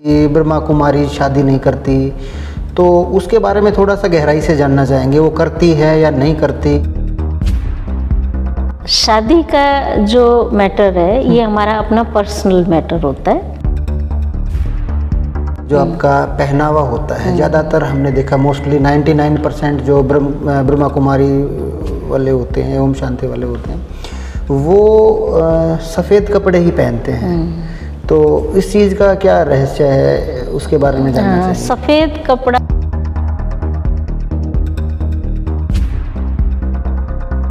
ये ब्रह्मा कुमारी शादी नहीं करती, तो उसके बारे में थोड़ा सा गहराई से जानना चाहेंगे, वो करती है या नहीं करती। शादी का जो मैटर है ये हमारा अपना पर्सनल मैटर होता है। जो आपका पहनावा होता है, ज़्यादातर हमने देखा मोस्टली 99% जो ब्रह्मा कुमारी वाले होते हैं, ओम शांति वाले होते हैं, वो सफ़ेद कपड़े ही पहनते हैं। तो इस चीज़ का क्या रहस्य है, उसके बारे में जानना चाहिए। सफ़ेद कपड़ा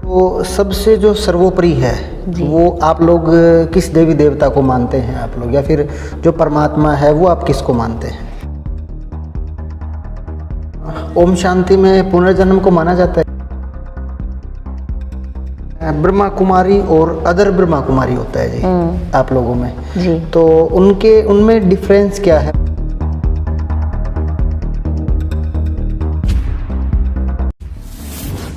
वो सबसे जो सर्वोपरि है, वो आप लोग किस देवी देवता को मानते हैं आप लोग, या फिर जो परमात्मा है वो आप किसको मानते हैं? ओम शांति में पुनर्जन्म को माना जाता है। ब्रह्मा कुमारी और अदर ब्रह्मा कुमारी होता है जी आप लोगों में जी। तो उनमें डिफरेंस क्या है?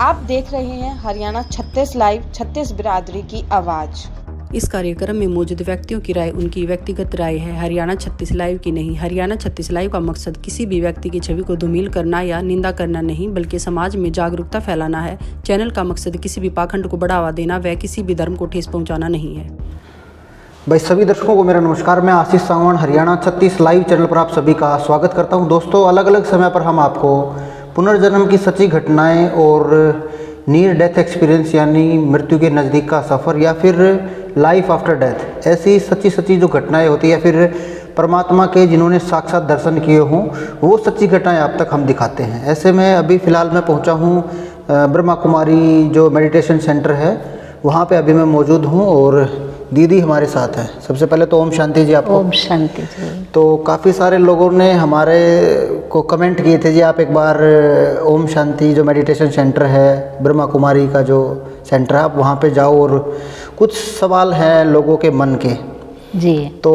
आप देख रहे हैं हरियाणा 36 लाइव, 36 बिरादरी की आवाज़। इस कार्यक्रम में मौजूद व्यक्तियों की राय उनकी व्यक्तिगत राय है, हरियाणा 36 लाइव की नहीं। हरियाणा 36 लाइव का मकसद किसी भी व्यक्ति की छवि को धूमिल करना या निंदा करना नहीं, बल्कि समाज में जागरूकता फैलाना है। चैनल का मकसद किसी भी पाखंड को बढ़ावा देना व किसी भी धर्म को ठेस पहुंचाना नहीं है। भाई सभी दर्शकों को मेरा नमस्कार। मैं आशीष सावंत हरियाणा 36 लाइव चैनल पर आप सभी का स्वागत करता हूं। दोस्तों, अलग अलग समय पर हम आपको पुनर्जन्म की सच्ची घटनाएं और नियर डेथ एक्सपीरियंस यानी मृत्यु के नज़दीक का सफ़र, या फिर लाइफ आफ्टर डेथ, ऐसी सच्ची जो घटनाएं होती है, या फिर परमात्मा के जिन्होंने साक्षात दर्शन किए हों वो सच्ची घटनाएं आप तक हम दिखाते हैं। ऐसे में अभी फ़िलहाल मैं पहुंचा हूं ब्रह्मा कुमारी जो मेडिटेशन सेंटर है, वहां पे अभी मैं मौजूद हूं और दीदी हमारे साथ हैं। सबसे पहले तो ओम शांति जी आपको। ओम शांति जी। तो काफ़ी सारे लोगों ने हमारे को कमेंट किए थे जी, आप एक बार ओम शांति जो मेडिटेशन सेंटर है, ब्रह्मा कुमारी का जो सेंटर है, आप वहाँ पे जाओ और कुछ सवाल हैं लोगों के मन के जी। तो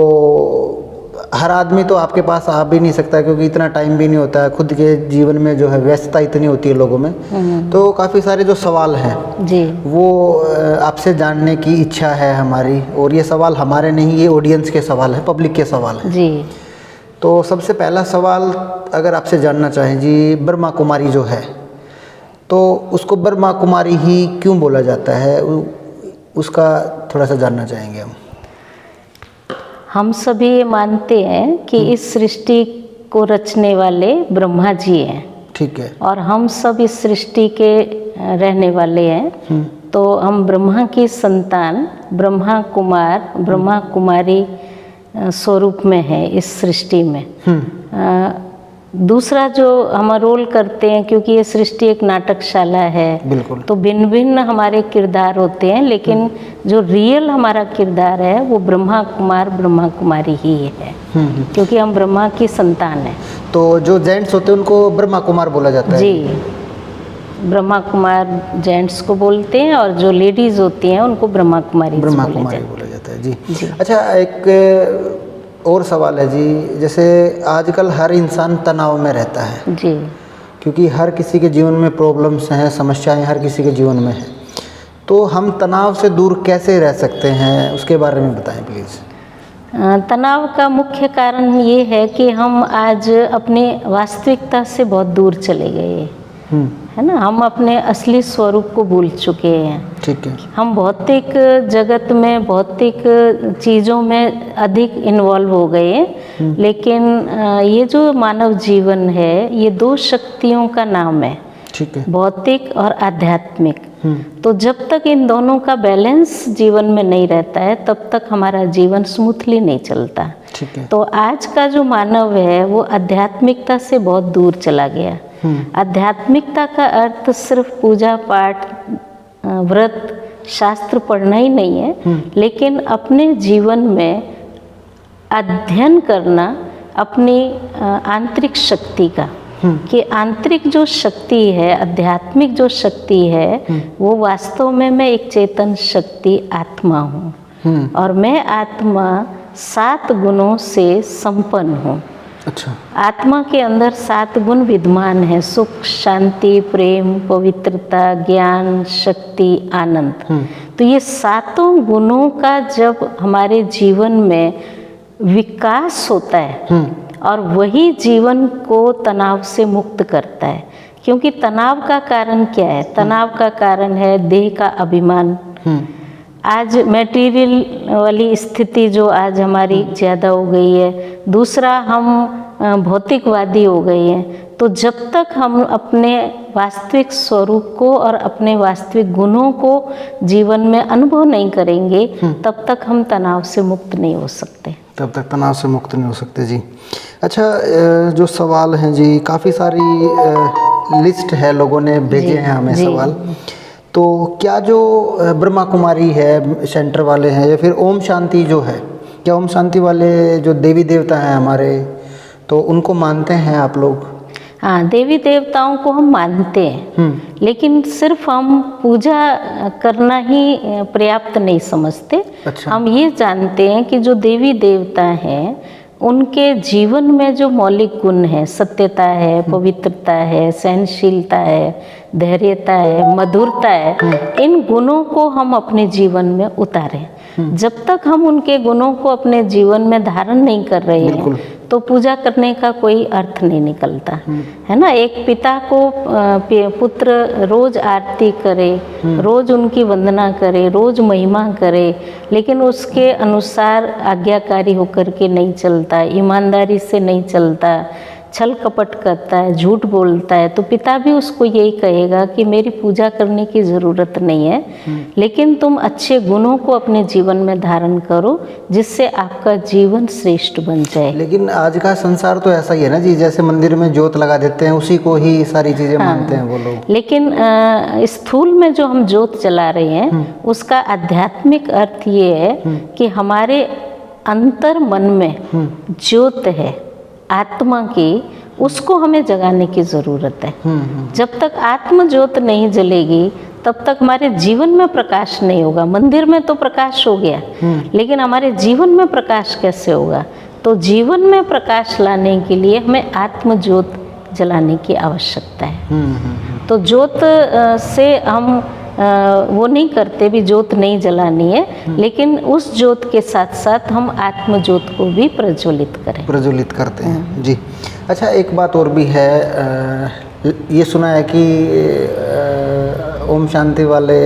हर आदमी तो आपके पास आ भी नहीं सकता, क्योंकि इतना टाइम भी नहीं होता है, खुद के जीवन में जो है व्यस्तता इतनी होती है लोगों में। तो काफ़ी सारे जो सवाल हैं जी वो आपसे जानने की इच्छा है हमारी, और ये सवाल हमारे नहीं, ये ऑडियंस के सवाल है, पब्लिक के सवाल हैं जी। तो सबसे पहला सवाल अगर आपसे जानना चाहें जी, ब्रह्मा कुमारी जो है तो उसको ब्रह्मा कुमारी ही क्यों बोला जाता है, उसका थोड़ा सा जानना चाहेंगे हम सभी ये मानते हैं कि इस सृष्टि को रचने वाले ब्रह्मा जी हैं। ठीक है। और हम सब इस सृष्टि के रहने वाले हैं। तो हम ब्रह्मा की संतान, ब्रह्मा कुमार, ब्रह्मा कुमारी स्वरूप में है इस सृष्टि में। दूसरा जो हम रोल करते हैं, क्योंकि ये सृष्टि एक नाटकशाला है, बिल्कुल, तो भिन्न भिन्न हमारे किरदार होते हैं, लेकिन जो रियल हमारा किरदार है वो ब्रह्मा कुमार, ब्रह्मा कुमारी ही है, क्योंकि हम ब्रह्मा की संतान हैं। तो जो जेंट्स होते हैं उनको ब्रह्मा कुमार बोला जाता है? जी, ब्रह्मा कुमार जेंट्स को बोलते हैं, और जो लेडीज होती हैं उनको ब्रह्मा कुमारी बोला जाता है जी। अच्छा, एक और सवाल है जी, जैसे आजकल हर इंसान तनाव में रहता है जी, क्योंकि हर किसी के जीवन में प्रॉब्लम्स हैं, समस्याएं हर किसी के जीवन में हैं, तो हम तनाव से दूर कैसे रह सकते हैं, उसके बारे में बताएं प्लीज़। तनाव का मुख्य कारण ये है कि हम आज अपनी वास्तविकता से बहुत दूर चले गए, है ना। हम अपने असली स्वरूप को भूल चुके हैं। ठीक है। हम भौतिक जगत में, भौतिक चीज़ों में अधिक इन्वॉल्व हो गए, लेकिन ये जो मानव जीवन है ये दो शक्तियों का नाम है। ठीक है। भौतिक और आध्यात्मिक। तो जब तक इन दोनों का बैलेंस जीवन में नहीं रहता है तब तक हमारा जीवन स्मूथली नहीं चलता। ठीक है। तो आज का जो मानव है वो आध्यात्मिकता से बहुत दूर चला गया। आध्यात्मिकता का अर्थ सिर्फ पूजा पाठ, व्रत, शास्त्र पढ़ना ही नहीं है, लेकिन अपने जीवन में अध्ययन करना अपनी आंतरिक शक्ति का, कि आंतरिक जो शक्ति है, आध्यात्मिक जो शक्ति है, वो वास्तव में मैं एक चेतन शक्ति आत्मा हूँ, और मैं आत्मा 7 गुणों से संपन्न हूँ। अच्छा। आत्मा के अंदर 7 गुण विद्यमान है: सुख, शांति, प्रेम, पवित्रता, ज्ञान, शक्ति, आनंद। तो ये 7 गुणों का जब हमारे जीवन में विकास होता है और वही जीवन को तनाव से मुक्त करता है। क्योंकि तनाव का कारण क्या है? तनाव का कारण है देह का अभिमान। आज मटेरियल वाली स्थिति जो आज हमारी ज़्यादा हो गई है। दूसरा, हम भौतिकवादी हो गए हैं। तो जब तक हम अपने वास्तविक स्वरूप को और अपने वास्तविक गुणों को जीवन में अनुभव नहीं करेंगे, तब तक हम तनाव से मुक्त नहीं हो सकते। तब तक तनाव से मुक्त नहीं हो सकते जी। अच्छा, जो सवाल हैं जी, काफ़ी सारी लिस्ट है, लोगों ने भेजे हैं हमें सवाल। तो क्या जो ब्रह्मा कुमारी है सेंटर वाले हैं, या फिर ओम शांति जो है, क्या ओम शांति वाले जो देवी देवता हैं हमारे, तो उनको मानते हैं आप लोग? हाँ, देवी देवताओं को हम मानते हैं, लेकिन सिर्फ हम पूजा करना ही पर्याप्त नहीं समझते। अच्छा। हम ये जानते हैं कि जो देवी देवता हैं उनके जीवन में जो मौलिक गुण है, सत्यता है, पवित्रता है, सहनशीलता है, धैर्यता है, मधुरता है, इन गुणों को हम अपने जीवन में उतारें। जब तक हम उनके गुणों को अपने जीवन में धारण नहीं कर रहे हैं, तो पूजा करने का कोई अर्थ नहीं निकलता है ना। एक पिता को पुत्र रोज आरती करे, रोज उनकी वंदना करे, रोज महिमा करे, लेकिन उसके अनुसार आज्ञाकारी होकर के नहीं चलता, ईमानदारी से नहीं चलता, छल कपट करता है, झूठ बोलता है, तो पिता भी उसको यही कहेगा कि मेरी पूजा करने की ज़रूरत नहीं है, लेकिन तुम अच्छे गुणों को अपने जीवन में धारण करो, जिससे आपका जीवन श्रेष्ठ बन जाए। लेकिन आज का संसार तो ऐसा ही है ना जी, जैसे मंदिर में ज्योत लगा देते हैं, उसी को ही सारी चीज़ें मानते हैं वो लोग। लेकिन स्थूल में जो हम ज्योत जला रहे हैं, उसका आध्यात्मिक अर्थ ये है कि हमारे अंतर मन में ज्योत है आत्मा की, उसको हमें जगाने की ज़रूरत है। जब तक आत्म ज्योत नहीं जलेगी, तब तक हमारे जीवन में प्रकाश नहीं होगा। मंदिर में तो प्रकाश हो गया, लेकिन हमारे जीवन में प्रकाश कैसे होगा? तो जीवन में प्रकाश लाने के लिए हमें आत्म ज्योत जलाने की आवश्यकता है। तो ज्योत से हम वो नहीं करते भी ज्योत नहीं जलानी है, लेकिन उस ज्योत के साथ साथ हम आत्म ज्योत को भी प्रज्वलित करते हैं जी। अच्छा, एक बात और भी है, ये सुना है कि ओम शांति वाले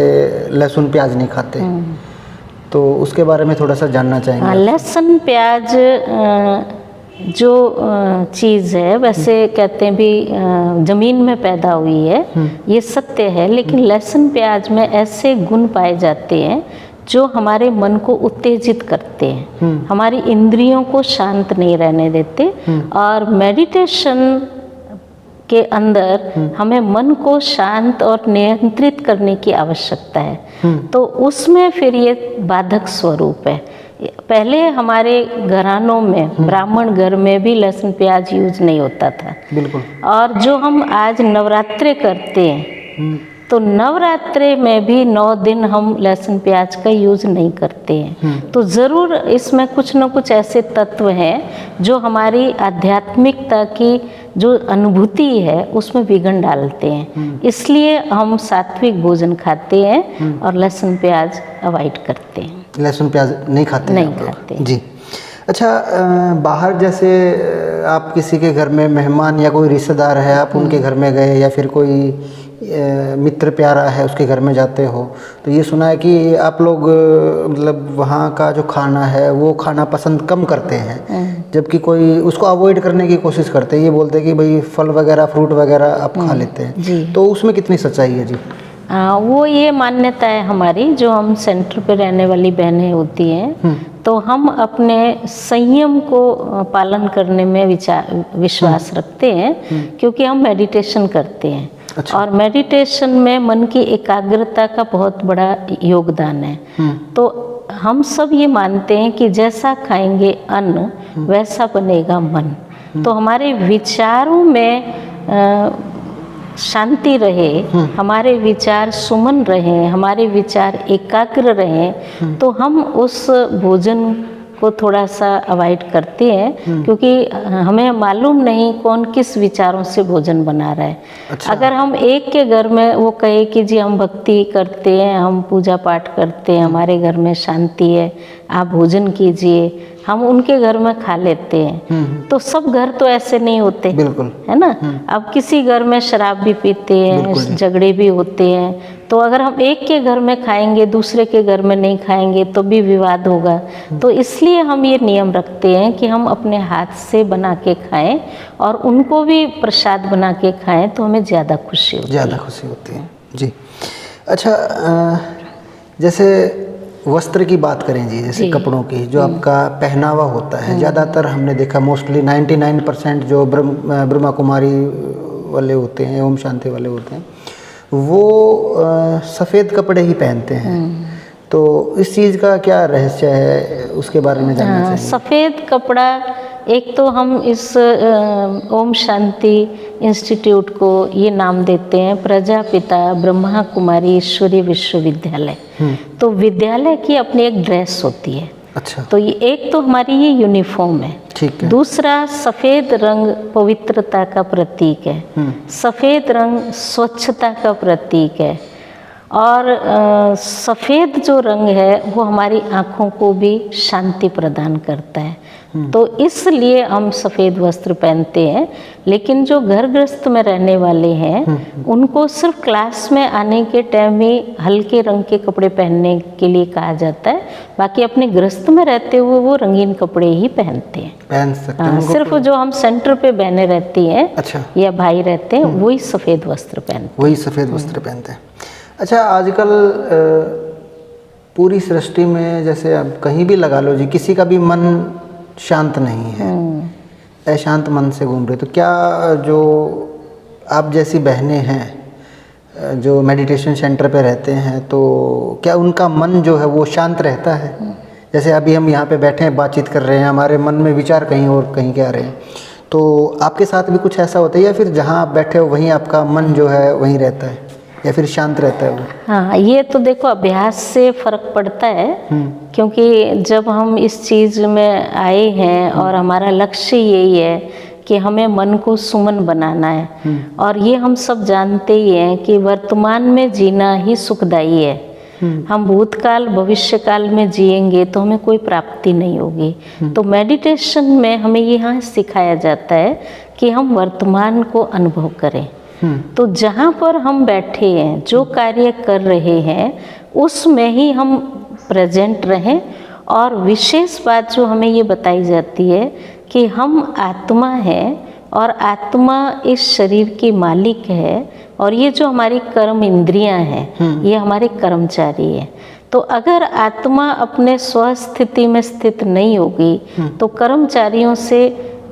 लहसुन प्याज नहीं खाते, तो उसके बारे में थोड़ा सा जानना चाहेंगे। हाँ, लहसुन प्याज जो चीज़ है, वैसे कहते हैं भी ज़मीन में पैदा हुई है, ये सत्य है, लेकिन लहसुन प्याज में ऐसे गुण पाए जाते हैं जो हमारे मन को उत्तेजित करते हैं, हमारी इंद्रियों को शांत नहीं रहने देते, और मेडिटेशन के अंदर हमें मन को शांत और नियंत्रित करने की आवश्यकता है। तो उसमें फिर ये बाधक स्वरूप है। पहले हमारे घरानों में, ब्राह्मण घर में भी लहसुन प्याज यूज नहीं होता था। बिल्कुल। और जो हम आज नवरात्रे करते हैं, तो नवरात्रे में भी 9 दिन हम लहसुन प्याज का यूज नहीं करते हैं। तो ज़रूर इसमें कुछ न कुछ ऐसे तत्व हैं जो हमारी आध्यात्मिकता की जो अनुभूति है उसमें विघ्न डालते हैं। इसलिए हम सात्विक भोजन खाते हैं और लहसुन प्याज अवॉइड करते हैं। लहसुन प्याज नहीं खाते? नहीं खाते जी। अच्छा, बाहर जैसे आप किसी के घर में मेहमान या कोई रिश्तेदार है, आप उनके घर में गए, या फिर कोई मित्र प्यारा है उसके घर में जाते हो, तो ये सुना है कि आप लोग मतलब वहाँ का जो खाना है वो खाना पसंद कम करते हैं, जबकि कोई उसको अवॉइड करने की कोशिश करते हैं। ये बोलते हैं कि भाई फल वगैरह, फ्रूट वगैरह आप खा लेते हैं, तो उसमें कितनी सच्चाई है जी? वो ये मान्यता है हमारी, जो हम सेंटर पे रहने वाली बहनें होती हैं, तो हम अपने संयम को पालन करने में विश्वास रखते हैं, क्योंकि हम मेडिटेशन करते हैं। अच्छा। और मेडिटेशन में मन की एकाग्रता का बहुत बड़ा योगदान है। तो हम सब ये मानते हैं कि जैसा खाएंगे अन्न वैसा बनेगा मन। तो हमारे विचारों में शांति रहे, हमारे विचार सुमन रहे, हमारे विचार एकाग्र रहे, तो हम उस भोजन को थोड़ा सा अवॉइड करते हैं, क्योंकि हमें मालूम नहीं कौन किस विचारों से भोजन बना रहा है। अच्छा। अगर हम एक के घर में वो कहे कि जी हम भक्ति करते हैं, हम पूजा पाठ करते हैं, हमारे घर में शांति है, आप भोजन कीजिए, हम उनके घर में खा लेते हैं, तो सब घर तो ऐसे नहीं होते, बिल्कुल, है ना। अब किसी घर में शराब भी पीते हैं, झगड़े भी होते हैं, तो अगर हम एक के घर में खाएंगे दूसरे के घर में नहीं खाएंगे तो भी विवाद होगा। तो इसलिए हम ये नियम रखते हैं कि हम अपने हाथ से बना के खाएं और उनको भी प्रसाद बना के खाएं, तो हमें ज़्यादा खुशी होती है। ज़्यादा खुशी होती है जी। अच्छा, जैसे वस्त्र की बात करें जी, जैसे कपड़ों की, जो आपका पहनावा होता है, ज़्यादातर हमने देखा मोस्टली 99% जो ब्रह्मा कुमारी वाले होते हैं, ओम शांति वाले होते हैं, वो सफ़ेद कपड़े ही पहनते हैं। तो इस चीज़ का क्या रहस्य है, उसके बारे में जानना चाहिए। सफ़ेद कपड़ा, एक तो हम इस ओम शांति इंस्टीट्यूट को ये नाम देते हैं प्रजापिता ब्रह्मा कुमारी ईश्वरीय विश्वविद्यालय। तो विद्यालय की अपनी एक ड्रेस होती है। अच्छा। तो ये एक तो हमारी ये यूनिफॉर्म है। ठीक है। दूसरा, सफ़ेद रंग पवित्रता का प्रतीक है, सफ़ेद रंग स्वच्छता का प्रतीक है, और सफ़ेद जो रंग है वो हमारी आँखों को भी शांति प्रदान करता है। तो इसलिए हम सफ़ेद वस्त्र पहनते हैं। लेकिन जो घर गृहस्थ में रहने वाले हैं उनको सिर्फ क्लास में आने के टाइम ही हल्के रंग के कपड़े पहनने के लिए कहा जाता है, बाकी अपने गृहस्थ में रहते हुए वो रंगीन कपड़े ही पहनते हैं, पहन सकते हैं। सिर्फ जो हम सेंटर पे बहनें रहती हैं, अच्छा, या भाई रहते हैं, वही सफ़ेद वस्त्र पहनते हैं। वही सफ़ेद वस्त्र पहनते हैं। अच्छा, आजकल पूरी सृष्टि में, जैसे अब कहीं भी लगा लो जी, किसी का भी मन शांत नहीं है, अशांत मन से घूम रहे। तो क्या जो आप जैसी बहनें हैं जो मेडिटेशन सेंटर पे रहते हैं, तो क्या उनका मन जो है वो शांत रहता है? जैसे अभी हम यहाँ पे बैठे हैं, बातचीत कर रहे हैं, हमारे मन में विचार कहीं और कहीं के आ रहे हैं, तो आपके साथ भी कुछ ऐसा होता है, या फिर जहाँ आप बैठे हो वहीं आपका मन जो है वहीं रहता है, या फिर शांत रहता है वो? हाँ, ये तो देखो अभ्यास से फ़र्क पड़ता है, क्योंकि जब हम इस चीज़ में आए हैं और हमारा लक्ष्य यही है कि हमें मन को सुमन बनाना है, और ये हम सब जानते ही हैं कि वर्तमान में जीना ही सुखदायी है। हम भूतकाल भविष्य काल में जिएंगे तो हमें कोई प्राप्ति नहीं होगी। तो मेडिटेशन में हमें यहाँ सिखाया जाता है कि हम वर्तमान को अनुभव करें। तो जहाँ पर हम बैठे हैं, जो कार्य कर रहे हैं, उसमें ही हम प्रेजेंट रहें। और विशेष बात जो हमें ये बताई जाती है कि हम आत्मा हैं और आत्मा इस शरीर की मालिक है, और ये जो हमारी कर्म इंद्रियां हैं ये हमारे कर्मचारी हैं। तो अगर आत्मा अपने स्वस्थिति में स्थित नहीं होगी तो कर्मचारियों से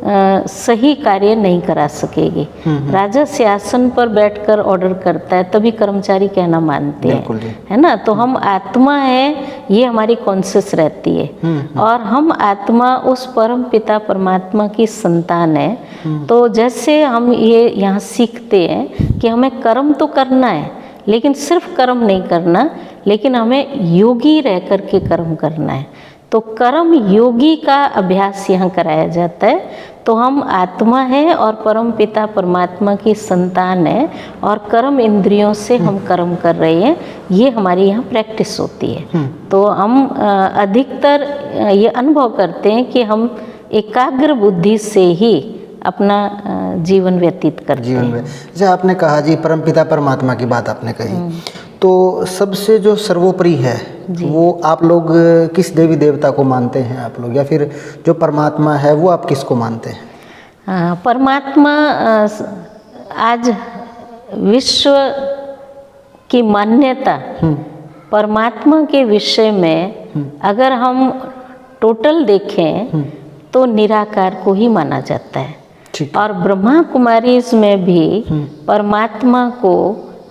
सही कार्य नहीं करा सकेगी। राजा सिंहासन पर बैठकर ऑर्डर करता है तभी कर्मचारी कहना मानते हैं, है ना। तो हम आत्मा है, ये हमारी कॉन्शियस रहती है, और हम आत्मा उस परम पिता परमात्मा की संतान है। तो जैसे हम ये यहाँ सीखते हैं कि हमें कर्म तो करना है, लेकिन सिर्फ कर्म नहीं करना, लेकिन हमें योगी रह कर के कर्म करना है। तो कर्म योगी का अभ्यास यहाँ कराया जाता है। तो हम आत्मा है और परम पिता परमात्मा की संतान है, और कर्म इंद्रियों से हम कर्म कर रहे हैं, ये हमारी यहाँ प्रैक्टिस होती है। तो हम अधिकतर ये अनुभव करते हैं कि हम एकाग्र बुद्धि से ही अपना जीवन व्यतीत करते हैं। जैसे आपने कहा जी परमपिता परमात्मा की बात आपने कही, तो सबसे जो सर्वोपरि है वो आप लोग किस देवी देवता को मानते हैं आप लोग, या फिर जो परमात्मा है वो आप किसको मानते हैं? हाँ, परमात्मा आज विश्व की मान्यता परमात्मा के विषय में अगर हम टोटल देखें तो निराकार को ही माना जाता है। और ब्रह्मा कुमारीज में भी परमात्मा को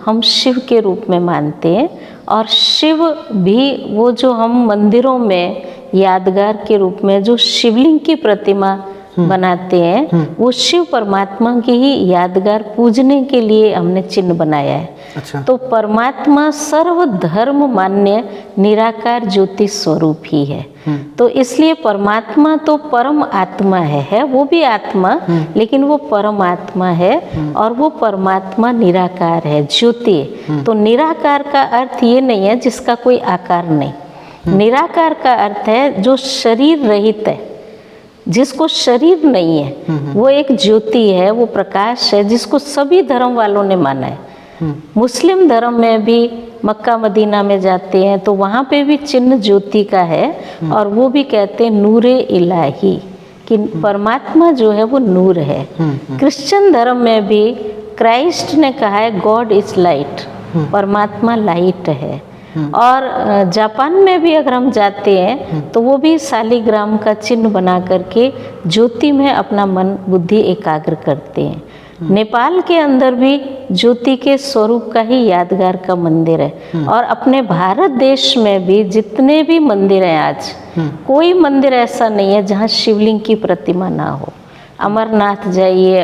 हम शिव के रूप में मानते हैं, और शिव भी वो जो हम मंदिरों में यादगार के रूप में जो शिवलिंग की प्रतिमा बनाते हैं, वो शिव परमात्मा की ही यादगार पूजने के लिए हमने चिन्ह बनाया है। अच्छा। तो परमात्मा सर्वधर्म मान्य निराकार ज्योति स्वरूप ही है। तो इसलिए परमात्मा तो परम आत्मा है वो भी आत्मा, लेकिन वो परम आत्मा है और वो परमात्मा निराकार है, ज्योति है। तो निराकार का अर्थ ये नहीं है जिसका कोई आकार नहीं। निराकार का अर्थ है जो शरीर रहित है, जिसको शरीर नहीं है, वो एक ज्योति है, वो प्रकाश है, जिसको सभी धर्म वालों ने माना है। मुस्लिम धर्म में भी मक्का मदीना में जाते हैं तो वहाँ पे भी चिन्ह ज्योति का है और वो भी कहते हैं नूरे इलाही, कि परमात्मा जो है वो नूर है। क्रिश्चियन धर्म में भी क्राइस्ट ने कहा है गॉड इज लाइट, परमात्मा लाइट है। और जापान में भी अगर हम जाते हैं तो वो भी शालिग्राम का चिन्ह बना करके ज्योति में अपना मन बुद्धि एकाग्र करते हैं। नेपाल के अंदर भी ज्योति के स्वरूप का ही यादगार का मंदिर है। और अपने भारत देश में भी जितने भी मंदिर हैं आज, कोई मंदिर ऐसा नहीं है जहाँ शिवलिंग की प्रतिमा ना हो। अमरनाथ जाइए,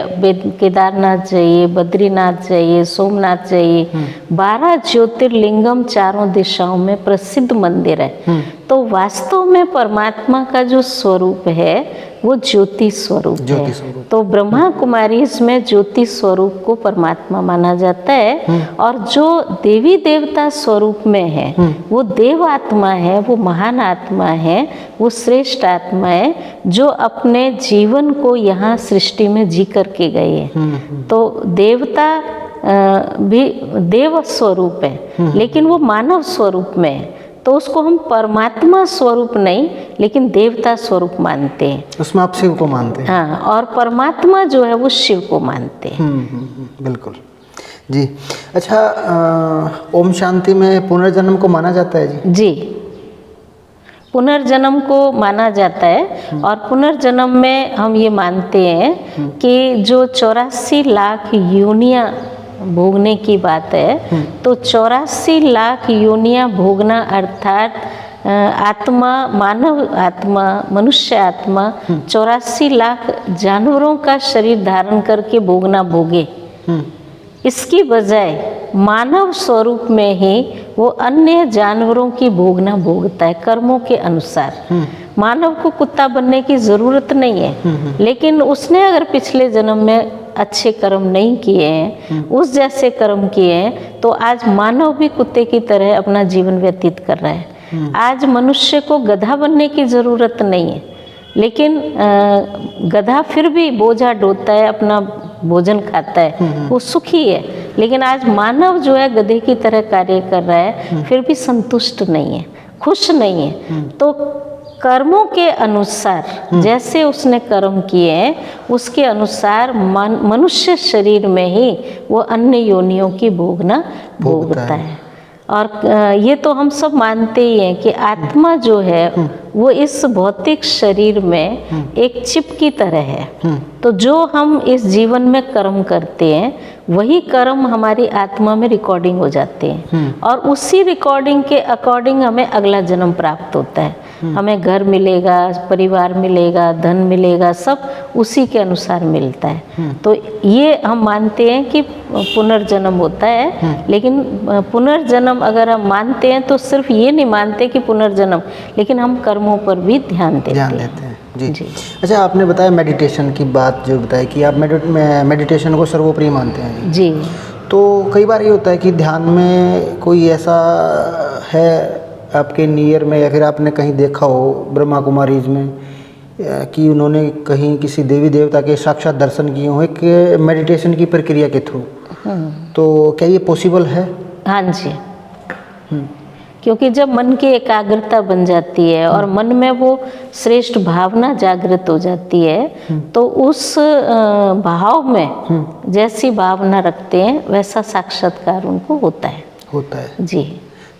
केदारनाथ जाइए, बद्रीनाथ जाइए, सोमनाथ जाइए, 12 ज्योतिर्लिंगम चारों दिशाओं में प्रसिद्ध मंदिर है। तो वास्तव में परमात्मा का जो स्वरूप है वो ज्योति स्वरूप है। तो ब्रह्मा कुमारी में ज्योति स्वरूप को परमात्मा माना जाता है। और जो देवी देवता स्वरूप में है वो देव आत्मा है, वो महान आत्मा है, वो श्रेष्ठ आत्मा है, जो अपने जीवन को यहाँ सृष्टि में जी करके गए हैं। तो देवता भी देव स्वरूप है, लेकिन वो मानव स्वरूप में है। तो उसको हम परमात्मा स्वरूप नहीं लेकिन देवता स्वरूप मानते हैं। उसमें आप शिव को मानते हैं? हाँ, और परमात्मा जो है वो शिव को मानते हैं। बिल्कुल जी। अच्छा, ओम शांति में पुनर्जन्म को माना जाता है जी? जी, पुनर्जन्म को माना जाता है। और पुनर्जन्म में हम ये मानते हैं कि जो 84 लाख योनियाँ भोगने की बात है, तो 84 लाख योनियाँ भोगना अर्थात आत्मा, मानव आत्मा, मनुष्य आत्मा 84 लाख जानवरों का शरीर धारण करके भोगना भोगे, इसकी बजाय मानव स्वरूप में ही वो अन्य जानवरों की भोगना भोगता है कर्मों के अनुसार। मानव को कुत्ता बनने की ज़रूरत नहीं है, लेकिन उसने अगर पिछले जन्म में अच्छे कर्म नहीं किए हैं, उस जैसे कर्म किए हैं, तो आज मानव भी कुत्ते की तरह अपना जीवन व्यतीत कर रहा है। आज मनुष्य को गधा बनने की ज़रूरत नहीं है, लेकिन गधा फिर भी बोझा ढोता है, अपना भोजन खाता है, वो सुखी है। लेकिन आज मानव जो है गधे की तरह कार्य कर रहा है, फिर भी संतुष्ट नहीं है, खुश नहीं है। तो कर्मों के अनुसार जैसे उसने कर्म किए हैं उसके अनुसार मनुष्य शरीर में ही वो अन्य योनियों की भोगना भोगता है। और ये तो हम सब मानते ही हैं कि आत्मा जो है वो इस भौतिक शरीर में एक चिप की तरह है। तो जो हम इस जीवन में कर्म करते हैं वही कर्म हमारी आत्मा में रिकॉर्डिंग हो जाते हैं, और उसी रिकॉर्डिंग के अकॉर्डिंग हमें अगला जन्म प्राप्त होता है। हमें घर मिलेगा, परिवार मिलेगा, धन मिलेगा, सब उसी के अनुसार मिलता है। तो ये हम मानते हैं कि पुनर्जन्म होता है, लेकिन पुनर्जन्म अगर हम मानते हैं तो सिर्फ ये नहीं मानते कि पुनर्जन्म, लेकिन हम कर्मों पर भी ध्यान देते हैं। जी। अच्छा, आपने बताया मेडिटेशन की बात, जो बताया कि आप मेडिटेशन को सर्वोपरि मानते हैं जी। तो कई बार ये होता है कि ध्यान में कोई ऐसा है आपके नियर में, या फिर आपने कहीं देखा हो ब्रह्मा कुमारीज में कि उन्होंने कहीं किसी देवी देवता के साक्षात दर्शन किए हो एक मेडिटेशन की प्रक्रिया के थ्रू, तो क्या ये पॉसिबल है? हाँ जी। क्योंकि जब मन की एकाग्रता बन जाती है और मन में वो श्रेष्ठ भावना जागृत हो जाती है, तो उस भाव में जैसी भावना रखते हैं वैसा साक्षात्कार उनको होता है जी।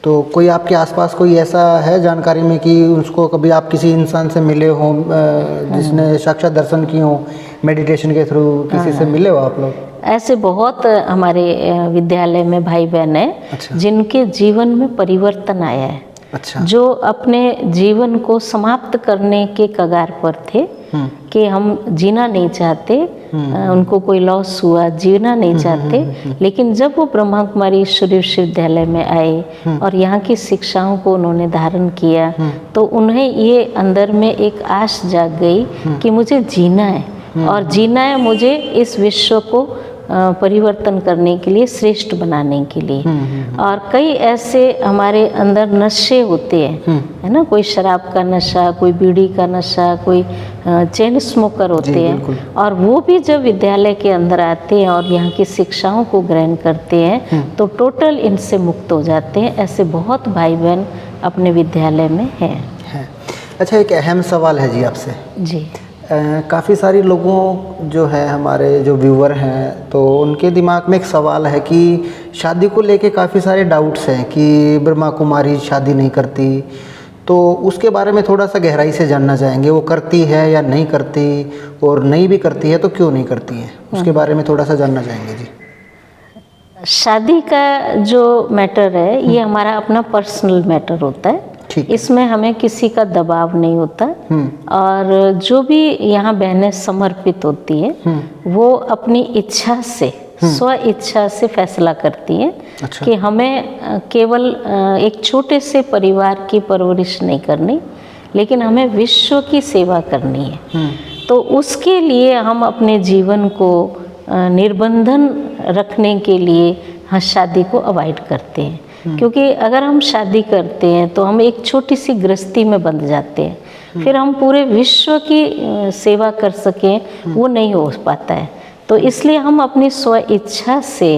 तो कोई आपके आसपास कोई ऐसा है जानकारी में कि उसको कभी आप किसी इंसान से मिले हो जिसने साक्षात दर्शन किए हो मेडिटेशन के थ्रू, किसी से मिले हो आप लोग? ऐसे बहुत हमारे विद्यालय में भाई बहन हैं। अच्छा। जिनके जीवन में परिवर्तन आया है। अच्छा। जो अपने जीवन को समाप्त करने के कगार पर थे कि हम जीना नहीं चाहते, उनको कोई लॉस हुआ, जीना नहीं चाहते, लेकिन जब वो ब्रह्मा कुमारी ईश्वरी विश्वविद्यालय में आए और यहाँ की शिक्षाओं को उन्होंने धारण किया, तो उन्हें ये अंदर में एक आश जाग गई कि मुझे जीना है, और जीना है मुझे इस विश्व को परिवर्तन करने के लिए, श्रेष्ठ बनाने के लिए। और कई ऐसे हमारे अंदर नशे होते हैं, है ना, कोई शराब का नशा, कोई बीड़ी का नशा, कोई चेन स्मोकर होते हैं, और वो भी जब विद्यालय के अंदर आते हैं और यहाँ की शिक्षाओं को ग्रहण करते हैं तो टोटल इनसे मुक्त हो जाते हैं। ऐसे बहुत भाई बहन अपने विद्यालय में हैं। अच्छा, एक अहम सवाल है जी आपसे। जी। काफ़ी सारी लोगों जो है, हमारे जो व्यूअर हैं, तो उनके दिमाग में एक सवाल है कि शादी को लेके काफ़ी सारे डाउट्स हैं कि ब्रह्मा कुमारी शादी नहीं करती, तो उसके बारे में थोड़ा सा गहराई से जानना चाहेंगे। वो करती है या नहीं करती, और नहीं भी करती है तो क्यों नहीं करती है, उसके बारे में थोड़ा सा जानना चाहेंगे जी। शादी का जो मैटर है ये हमारा अपना पर्सनल मैटर होता है, इसमें हमें किसी का दबाव नहीं होता, और जो भी यहाँ बहनें समर्पित होती हैं वो अपनी इच्छा से, स्व इच्छा से फैसला करती हैं। अच्छा। कि हमें केवल एक छोटे से परिवार की परवरिश नहीं करनी, लेकिन हमें विश्व की सेवा करनी है। तो उसके लिए हम अपने जीवन को निर्बंधन रखने के लिए हाँ शादी को अवॉइड करते हैं, क्योंकि अगर हम शादी करते हैं तो हम एक छोटी सी गृहस्थी में बंध जाते हैं, फिर हम पूरे विश्व की सेवा कर सकें वो नहीं हो पाता है। तो इसलिए हम अपनी स्व इच्छा से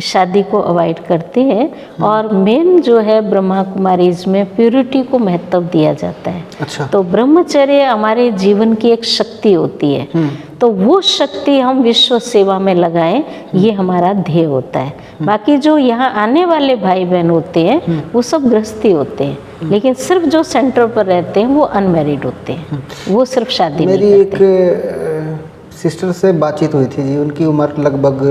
शादी को अवॉइड करते हैं, और मेन जो है ब्रह्मा कुमारीज में प्यूरिटी को महत्व दिया जाता है। अच्छा। तो ब्रह्मचर्य हमारे जीवन की एक शक्ति होती है, तो वो शक्ति हम विश्व सेवा में लगाएं, ये हमारा ध्येय होता है। बाकी जो यहाँ आने वाले भाई बहन होते हैं वो सब गृहस्थी होते हैं, लेकिन सिर्फ जो सेंटर पर रहते हैं वो अनमैरिड होते हैं, वो सिर्फ शादी नहीं करते। मेरी एक सिस्टर से बातचीत हुई थी जी, उनकी उम्र लगभग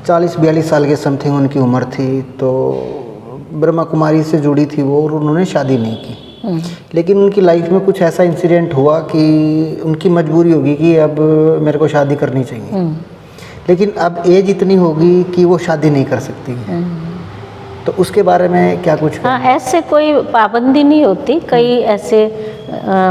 40-42 साल के समथिंग उनकी उम्र थी, तो ब्रह्मा कुमारी से जुड़ी थी वो, और उन्होंने शादी नहीं की। लेकिन उनकी लाइफ में कुछ ऐसा इंसिडेंट हुआ कि उनकी मजबूरी होगी कि अब मेरे को शादी करनी चाहिए, लेकिन अब एज इतनी होगी कि वो शादी नहीं कर सकती। तो उसके बारे में क्या कुछ? हाँ, ऐसे कोई पाबंदी नहीं होती। कई ऐसे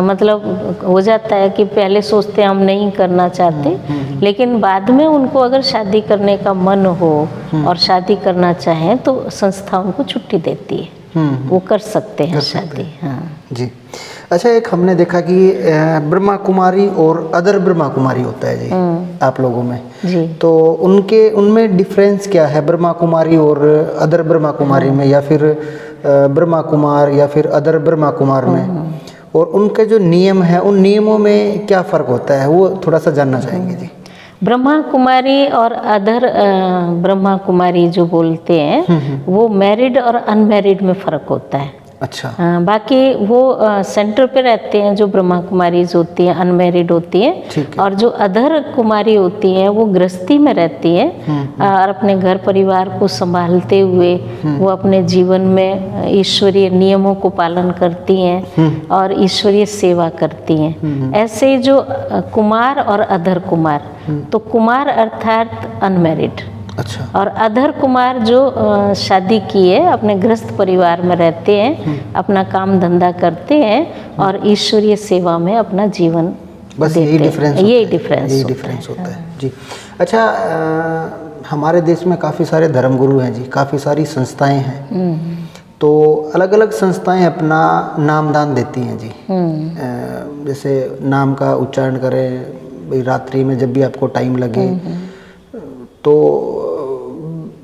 मतलब हो जाता है कि पहले सोचते हैं हम नहीं करना चाहते, लेकिन बाद में उनको अगर शादी करने का मन हो और शादी करना चाहें तो संस्था उनको छुट्टी देती है, वो कर सकते हैं शादी। हाँ जी। अच्छा, एक हमने देखा कि ब्रह्मा कुमारी और अदर ब्रह्मा कुमारी होता है जी आप लोगों में जी, तो उनमें डिफरेंस क्या है ब्रह्मा कुमारी और अदर ब्रह्मा कुमारी में, या फिर ब्रह्मा कुमार या फिर अदर ब्रह्मा कुमार में, और उनके जो नियम है उन नियमों में क्या फ़र्क होता है, वो थोड़ा सा जानना चाहेंगे जी। ब्रह्मा कुमारी और अदर ब्रह्मा कुमारी जो बोलते हैं वो मैरिड और अनमैरिड में फ़र्क होता है। अच्छा। बाकी वो सेंटर पे रहते हैं जो ब्रह्मा कुमारीज होती हैं, अनमैरिड होती हैं, और जो अदर कुमारी होती हैं वो गृहस्थी में रहती हैं और अपने घर परिवार को संभालते हुए वो अपने जीवन में ईश्वरीय नियमों को पालन करती हैं और ईश्वरीय सेवा करती हैं। ऐसे जो कुमार और अदर कुमार, तो कुमार अर्थात अनमैरिड, अच्छा, और अधर कुमार जो शादी किए अपने गृहस्थ परिवार में रहते हैं, अपना काम धंधा करते हैं और ईश्वरीय सेवा में अपना जीवन बस देते यही डिफरेंस हैं। यही डिफरेंस होता है जी। अच्छा, हमारे देश में काफ़ी सारे धर्मगुरु हैं जी, काफ़ी सारी संस्थाएं हैं, तो अलग अलग संस्थाएं अपना नामदान देती हैं जी। जैसे नाम का उच्चारण करें भाई रात्रि में जब भी आपको टाइम लगे, तो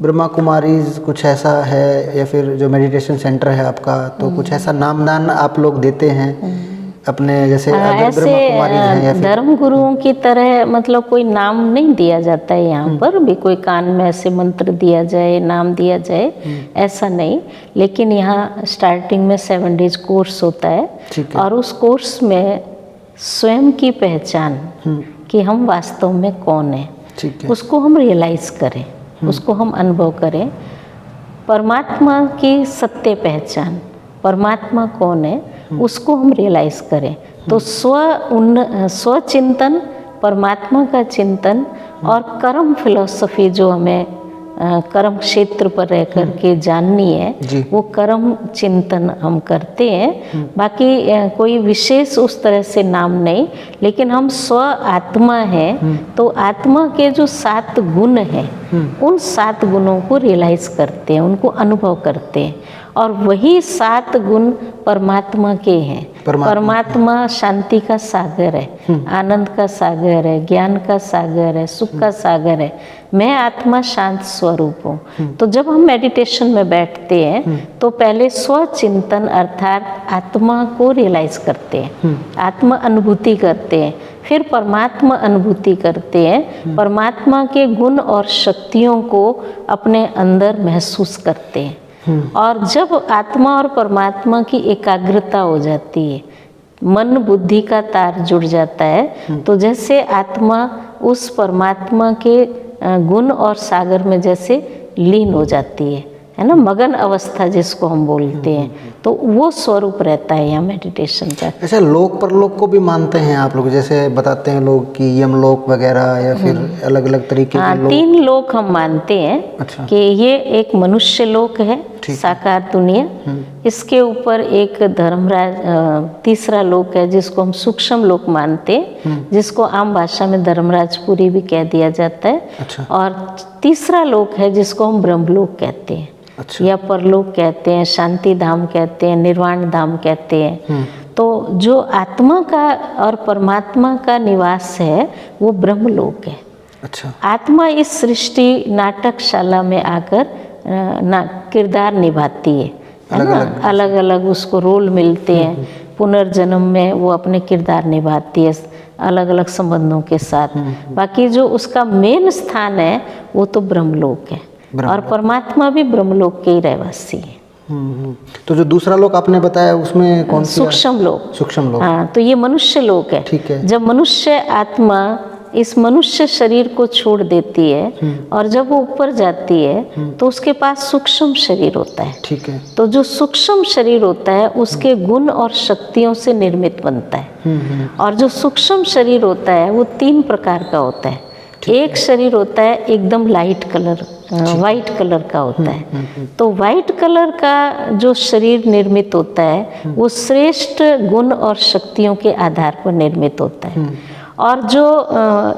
ब्रह्मा कुमारीज कुछ ऐसा है, या फिर जो मेडिटेशन सेंटर है आपका, तो कुछ ऐसा नामदान आप लोग देते हैं अपने, जैसे ऐसे धर्म गुरुओं की तरह मतलब कोई नाम नहीं दिया जाता है यहाँ पर भी, कोई कान में ऐसे मंत्र दिया जाए, नाम दिया जाए, ऐसा नहीं। लेकिन यहाँ स्टार्टिंग में 7 डेज कोर्स होता है, और उस कोर्स में स्वयं की पहचान कि हम वास्तव में कौन है, उसको हम रियलाइज़ करें, उसको हम अनुभव करें। परमात्मा की सत्य पहचान, परमात्मा कौन है उसको हम रियलाइज़ करें। तो स्वचिंतन, परमात्मा का चिंतन और कर्म फिलॉसफी जो हमें कर्म क्षेत्र पर रह कर के जाननी है, वो कर्म चिंतन हम करते हैं। बाकी कोई विशेष उस तरह से नाम नहीं, लेकिन हम स्व आत्मा है तो आत्मा के जो 7 गुण हैं उन 7 गुणों को रियलाइज करते हैं, उनको अनुभव करते हैं। और वही 7 गुण परमात्मा के हैं। परमात्मा शांति का सागर है, आनंद का सागर है, ज्ञान का सागर है, सुख का सागर है। मैं आत्मा शांत स्वरूप हूँ। तो जब हम मेडिटेशन में बैठते हैं तो पहले स्वचिंतन अर्थात आत्मा को रियलाइज करते हैं, आत्मा अनुभूति करते हैं, फिर परमात्मा अनुभूति करते हैं, परमात्मा के गुण और शक्तियों को अपने अंदर महसूस करते हैं। और जब आत्मा और परमात्मा की एकाग्रता हो जाती है, मन बुद्धि का तार जुड़ जाता है, तो जैसे आत्मा उस परमात्मा के गुण और सागर में जैसे लीन हो जाती है ना, मगन अवस्था जिसको हम बोलते हैं, तो वो स्वरूप रहता है यहाँ मेडिटेशन का। ऐसे लोक परलोक को भी मानते हैं आप लोग? जैसे बताते हैं लोग कि यमलोक वगैरह या फिर अलग अलग तरीके के लोक। 3 लोक हम मानते हैं। अच्छा। कि ये एक मनुष्य लोक है, साकार दुनिया, इसके ऊपर एक धर्मराज, तीसरा लोक है जिसको हम सूक्ष्म लोक मानते हैं, जिसको आम भाषा में धर्मराजपुरी भी कह दिया जाता है। अच्छा। और तीसरा लोक है जिसको हम ब्रह्मलोक कहते हैं। अच्छा। या परलोक कहते हैं, शांति धाम कहते हैं, निर्वाण धाम कहते हैं। तो जो आत्मा का और परमात्मा का निवास है वो ब्रह्मलोक है। अच्छा। आत्मा इस सृष्टि नाटकशाला में आकर किरदार निभाती है ना, अलग अलग उसको रोल मिलते हैं। पुनर्जन्म में वो अपने किरदार निभाती है अलग अलग संबंधों के साथ। बाकी जो उसका मेन स्थान है वो तो ब्रह्मलोक है, और परमात्मा भी ब्रह्मलोक के ही रहवासी है। तो जो दूसरा लोक आपने बताया उसमें कौन सा? सूक्ष्म लोक। सूक्ष्म लोक। हाँ, तो ये मनुष्य लोक है। ठीक है। जब मनुष्य आत्मा इस मनुष्य शरीर को छोड़ देती है और जब वो ऊपर जाती है तो उसके पास सूक्ष्म शरीर होता है। ठीक है। तो जो सूक्ष्म शरीर होता है उसके गुण और शक्तियों से निर्मित बनता है। और जो सूक्ष्म शरीर होता है वो 3 प्रकार का होता है। एक शरीर होता है एकदम लाइट कलर, वाइट कलर का होता है। तो वाइट कलर का जो शरीर निर्मित होता है वो श्रेष्ठ गुण और शक्तियों के आधार पर निर्मित होता है। और जो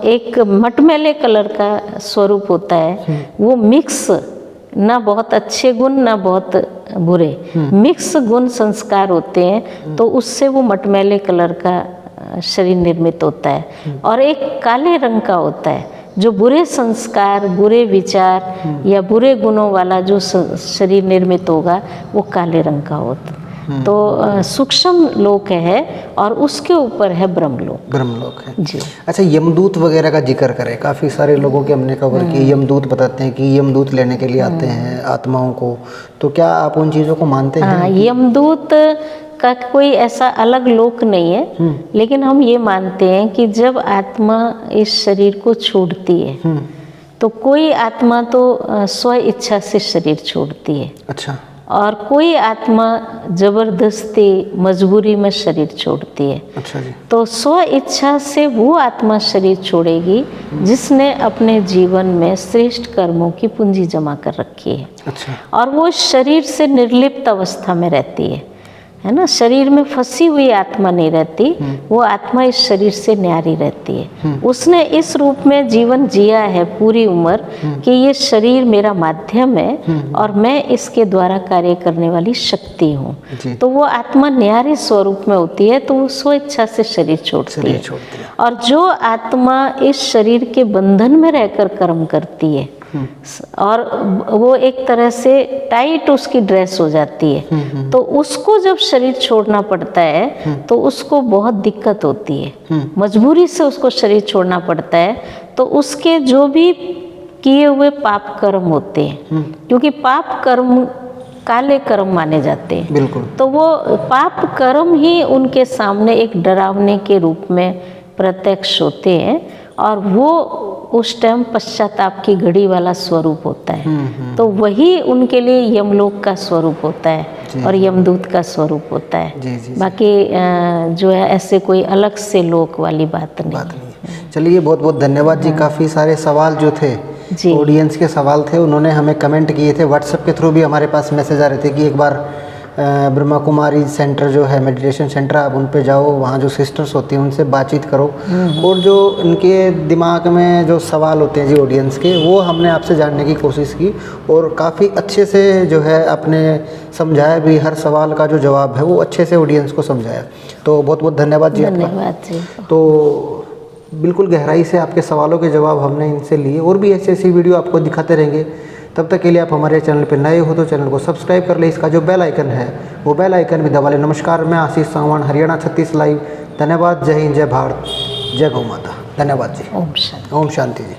एक मटमैले कलर का स्वरूप होता है वो मिक्स, ना बहुत अच्छे गुण ना बहुत बुरे, मिक्स गुण संस्कार होते हैं, तो उससे वो मटमैले कलर का शरीर निर्मित होता है। और एक काले रंग का होता है, जो बुरे संस्कार, बुरे विचार या बुरे गुणों वाला जो शरीर निर्मित होगा वो काले रंग का होता है। तो सूक्ष्म लोक है और उसके ऊपर है ब्रह्मलोक। ब्रह्मलोक है जी। अच्छा, यमदूत वगैरह का जिक्र करें, काफ़ी सारे लोगों के हमने कवर की, यमदूत बताते हैं कि यमदूत लेने के लिए आते हैं आत्माओं को, तो क्या आप उन चीज़ों को मानते हैं? हाँ, यमदूत का कोई ऐसा अलग लोक नहीं है, लेकिन हम ये मानते हैं कि जब आत्मा इस शरीर को छोड़ती है तो कोई आत्मा तो स्व इच्छा से शरीर छोड़ती है। अच्छा। और कोई आत्मा जबरदस्ती मजबूरी में शरीर छोड़ती है। अच्छा जी। तो स्व इच्छा से वो आत्मा शरीर छोड़ेगी जिसने अपने जीवन में श्रेष्ठ कर्मों की पूंजी जमा कर रखी है। अच्छा। और वो शरीर से निर्लिप्त अवस्था में रहती है ना, शरीर में फंसी हुई आत्मा नहीं रहती, वो आत्मा इस शरीर से न्यारी रहती है। उसने इस रूप में जीवन जिया है पूरी उम्र कि ये शरीर मेरा माध्यम है और मैं इसके द्वारा कार्य करने वाली शक्ति हूँ। तो वो आत्मा न्यारी स्वरूप में होती है, तो वो स्व इच्छा से शरीर छोड़ती है। और जो आत्मा इस शरीर के बंधन में रहकर कर्म करती है और वो एक तरह से टाइट उसकी ड्रेस हो जाती है, तो उसको जब शरीर छोड़ना पड़ता है तो उसको बहुत दिक्कत होती है, मजबूरी से उसको शरीर छोड़ना पड़ता है। तो उसके जो भी किए हुए पाप कर्म होते हैं, क्योंकि पाप कर्म काले कर्म माने जाते हैं, बिल्कुल, तो वो पाप कर्म ही उनके सामने एक डरावने के रूप में प्रत्यक्ष होते हैं। और वो उस टाइम पश्चाताप की घड़ी वाला स्वरूप होता है। तो वही उनके लिए यमलोक का स्वरूप होता है और यमदूत का स्वरूप होता है। बाकी जो है ऐसे कोई अलग से लोक वाली बात नहीं है। चलिए, बहुत बहुत धन्यवाद जी। काफ़ी सारे सवाल जो थे, ऑडियंस के सवाल थे, उन्होंने हमें कमेंट किए थे। व्हाट्सएप के थ्रू भी हमारे पास मैसेज आ रहे थे कि एक बार ब्रह्मा कुमारी सेंटर जो है, मेडिटेशन सेंटर, आप उन पे जाओ, वहाँ जो सिस्टर्स होती हैं उनसे बातचीत करो, और जो इनके दिमाग में जो सवाल होते हैं जी ऑडियंस के, वो हमने आपसे जानने की कोशिश की और काफ़ी अच्छे से जो है आपने समझाया भी। हर सवाल का जो जवाब है वो अच्छे से ऑडियंस को समझाया। तो बहुत बहुत धन्यवाद जी। धन्यवाद जी। तो बिल्कुल गहराई से आपके सवालों के जवाब हमने इनसे लिए, और भी ऐसी ऐसी वीडियो आपको दिखाते रहेंगे। तब तक के लिए आप हमारे चैनल पर नए हो तो चैनल को सब्सक्राइब कर ले, इसका जो बेल आइकन है वो बेल आइकन भी दबा ले। नमस्कार, मैं आशीष सांगवान, हरियाणा 36 लाइव। धन्यवाद। जय हिंद, जय भारत, जय गौ माता। धन्यवाद जी। ओम शांति। ओम शांति जी।